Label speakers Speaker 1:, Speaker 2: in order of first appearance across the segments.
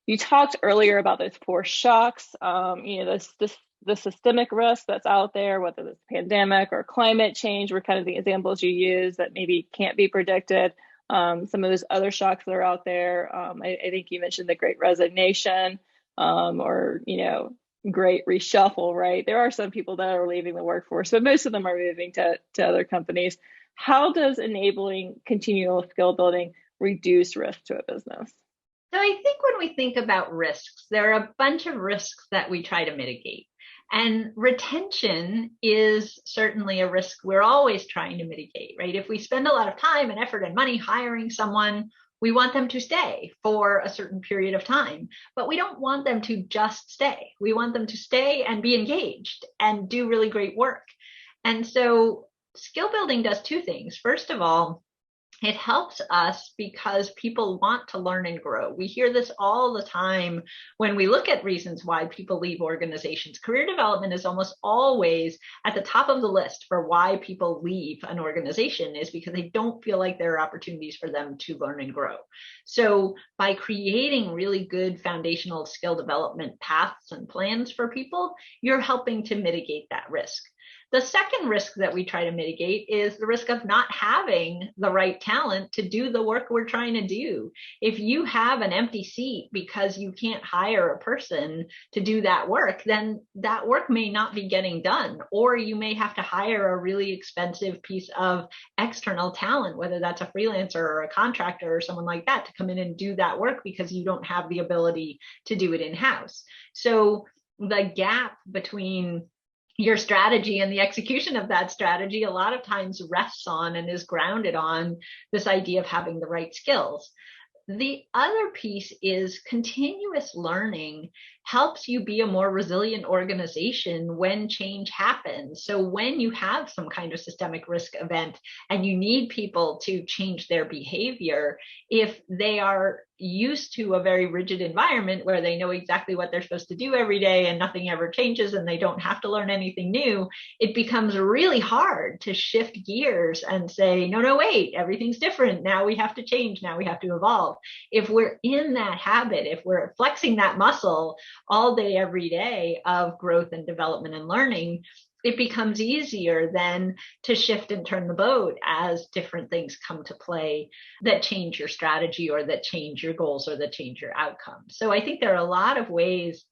Speaker 1: You talked earlier about those four shocks, the systemic risk that's out there, whether it's pandemic or climate change, were kind of the examples you use that maybe can't be predicted. Some of those other shocks that are out there. I think you mentioned the Great Resignation, or Great Reshuffle, right? There are some people that are leaving the workforce, but most of them are moving to other companies. How does enabling continual skill building reduce risk to a business?
Speaker 2: So I think when we think about risks, there are a bunch of risks that we try to mitigate. And retention is certainly a risk we're always trying to mitigate, right? If we spend a lot of time and effort and money hiring someone, we want them to stay for a certain period of time, but we don't want them to just stay. We want them to stay and be engaged and do really great work. And so skill building does two things. First of all, it helps us because people want to learn and grow. We hear this all the time when we look at reasons why people leave organizations. Career development is almost always at the top of the list for why people leave an organization, is because they don't feel like there are opportunities for them to learn and grow. So by creating really good foundational skill development paths and plans for people, you're helping to mitigate that risk. The second risk that we try to mitigate is the risk of not having the right talent to do the work we're trying to do. If you have an empty seat because you can't hire a person to do that work, then that work may not be getting done, or you may have to hire a really expensive piece of external talent, whether that's a freelancer or a contractor or someone like that, to come in and do that work because you don't have the ability to do it in-house. So the gap between your strategy and the execution of that strategy a lot of times rests on and is grounded on this idea of having the right skills. The other piece is continuous learning helps you be a more resilient organization when change happens. So when you have some kind of systemic risk event and you need people to change their behavior, if they are used to a very rigid environment where they know exactly what they're supposed to do every day and nothing ever changes and they don't have to learn anything new, it becomes really hard to shift gears and say, no, wait, everything's different. Now we have to change. Now we have to evolve. If we're in that habit, if we're flexing that muscle all day, every day of growth and development and learning, it becomes easier then to shift and turn the boat as different things come to play that change your strategy or that change your goals or that change your outcomes. So I think there are a lot of ways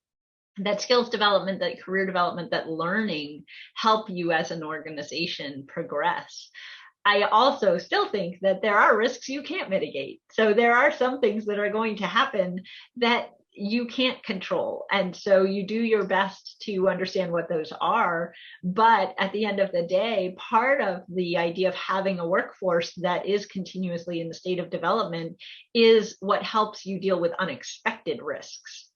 Speaker 2: that skills development, that career development, that learning help you as an organization progress. I also still think that there are risks you can't mitigate. So there are some things that are going to happen that you can't control. And so you do your best to understand what those are. But at the end of the day, part of the idea of having a workforce that is continuously in the state of development is what helps you deal with unexpected risks.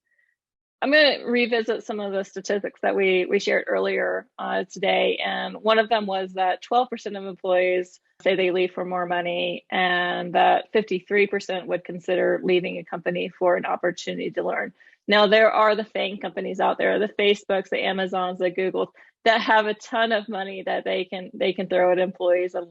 Speaker 1: I'm going to revisit some of the statistics that we shared earlier today. And one of them was that 12% of employees say they leave for more money, and that 53% would consider leaving a company for an opportunity to learn. Now, there are the FANG companies out there, the Facebooks, the Amazons, the Googles, that have a ton of money that they can throw at employees and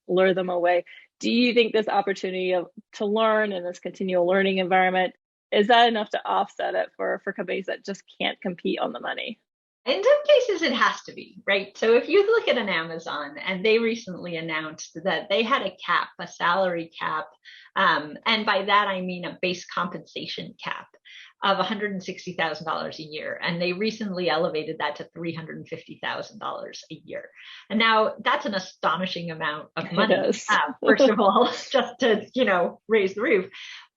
Speaker 1: lure them away. Do you think this opportunity to learn in this continual learning environment, is that enough to offset it for companies that just can't compete on the money?
Speaker 2: In some cases, it has to be, right? So if you look at an Amazon, and they recently announced that they had a cap, a salary cap, and by that I mean a base compensation cap of $160,000 a year. And they recently elevated that to $350,000 a year. And now that's an astonishing amount of money, first of all, just to, raise the roof.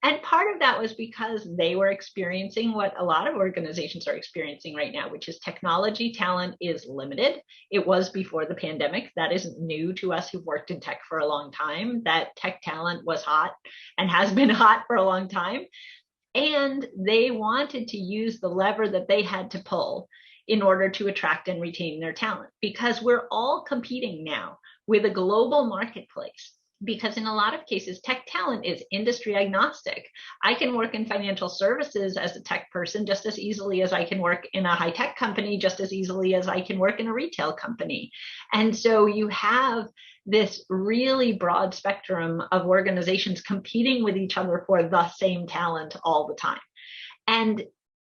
Speaker 2: And part of that was because they were experiencing what a lot of organizations are experiencing right now, which is technology talent is limited. It was before the pandemic. That isn't new to us who've worked in tech for a long time, that tech talent was hot and has been hot for a long time. And they wanted to use the lever that they had to pull in order to attract and retain their talent, because we're all competing now with a global marketplace. Because in a lot of cases, tech talent is industry agnostic. I can work in financial services as a tech person just as easily as I can work in a high tech company, just as easily as I can work in a retail company. And so you have this really broad spectrum of organizations competing with each other for the same talent all the time. And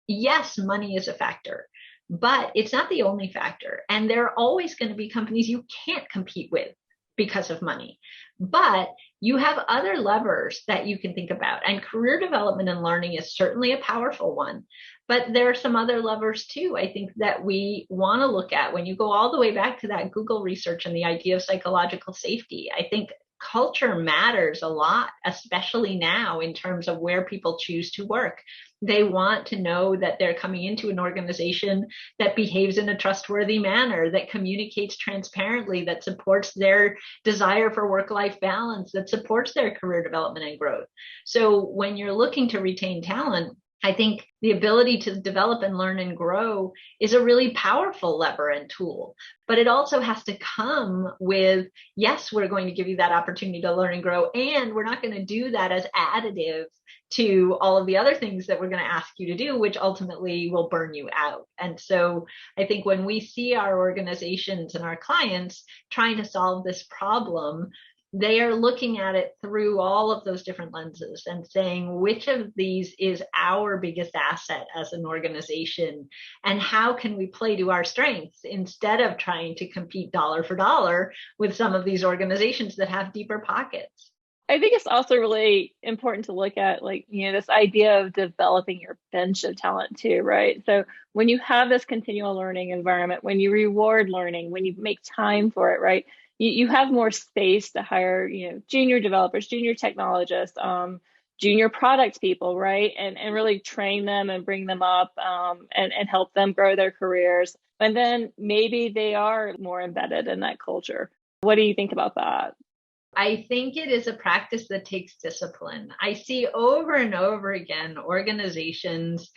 Speaker 2: yes, money is a factor, but it's not the only factor. And there are always going to be companies you can't compete with because of money. But you have other levers that you can think about. And career development and learning is certainly a powerful one. But there are some other levers too, I think, that we want to look at. When you go all the way back to that Google research and the idea of psychological safety, I think culture matters a lot, especially now in terms of where people choose to work. They want to know that they're coming into an organization that behaves in a trustworthy manner, that communicates transparently, that supports their desire for work-life balance, that supports their career development and growth. So when you're looking to retain talent, I think the ability to develop and learn and grow is a really powerful lever and tool, but it also has to come with, yes, we're going to give you that opportunity to learn and grow, and we're not going to do that as additive to all of the other things that we're going to ask you to do, which ultimately will burn you out. And so I think when we see our organizations and our clients trying to solve this problem, they are looking at it through all of those different lenses and saying, which of these is our biggest asset as an organization? And how can we play to our strengths instead of trying to compete dollar for dollar with some of these organizations that have deeper pockets?
Speaker 1: I think it's also really important to look at, like, this idea of developing your bench of talent too, right? So when you have this continual learning environment, when you reward learning, when you make time for it, right? You have more space to hire, junior developers, junior technologists, junior product people, right? And really train them and bring them up, and help them grow their careers. And then maybe they are more embedded in that culture. What do you think about that?
Speaker 2: I think it is a practice that takes discipline. I see over and over again organizations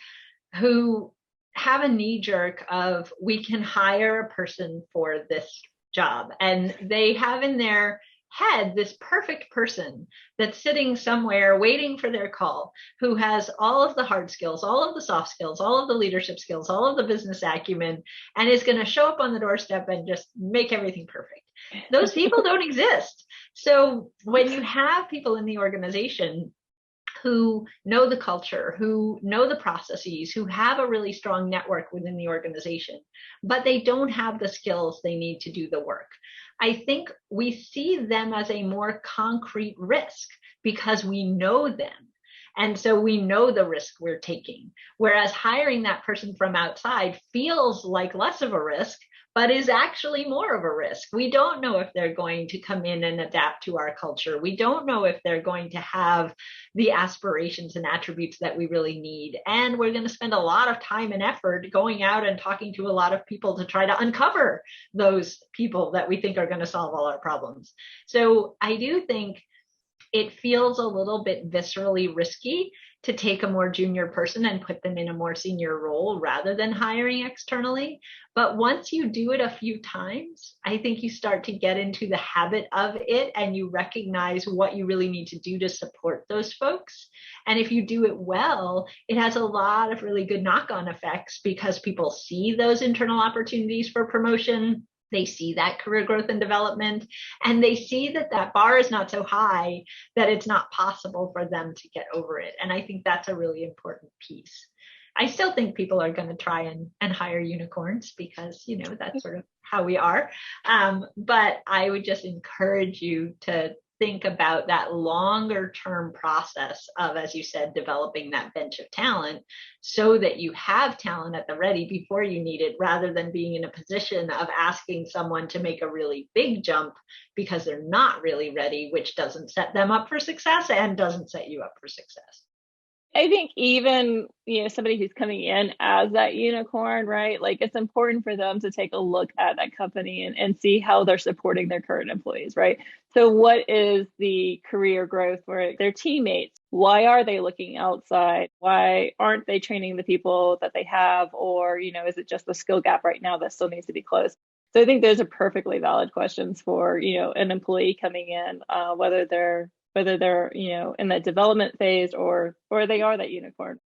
Speaker 2: who have a knee jerk of, we can hire a person for this job. And they have in their head this perfect person that's sitting somewhere waiting for their call, who has all of the hard skills, all of the soft skills, all of the leadership skills, all of the business acumen, and is going to show up on the doorstep and just make everything perfect. Those people don't exist. So when you have people in the organization who know the culture, who know the processes, who have a really strong network within the organization, but they don't have the skills they need to do the work, I think we see them as a more concrete risk because we know them. And so we know the risk we're taking. Whereas hiring that person from outside feels like less of a risk, but is actually more of a risk. We don't know if they're going to come in and adapt to our culture. We don't know if they're going to have the aspirations and attributes that we really need. And we're going to spend a lot of time and effort going out and talking to a lot of people to try to uncover those people that we think are going to solve all our problems. So I do think it feels a little bit viscerally risky to take a more junior person and put them in a more senior role rather than hiring externally. But once you do it a few times, I think you start to get into the habit of it and you recognize what you really need to do to support those folks. And if you do it well, it has a lot of really good knock-on effects because people see those internal opportunities for promotion. They see that career growth and development, and they see that that bar is not so high that it's not possible for them to get over it. And I think that's a really important piece. I still think people are going to try and hire unicorns because, that's sort of how we are. But I would just encourage you to think about that longer term process of, as you said, developing that bench of talent so that you have talent at the ready before you need it, rather than being in a position of asking someone to make a really big jump because they're not really ready, which doesn't set them up for success and doesn't set you up for success.
Speaker 1: I think even, somebody who's coming in as that unicorn, right? Like, it's important for them to take a look at that company and see how they're supporting their current employees, right? So what is the career growth for their teammates? Why are they looking outside? Why aren't they training the people that they have? Or, is it just the skill gap right now that still needs to be closed? So I think those are perfectly valid questions for, an employee coming in, whether they're in that development phase or they are that unicorn.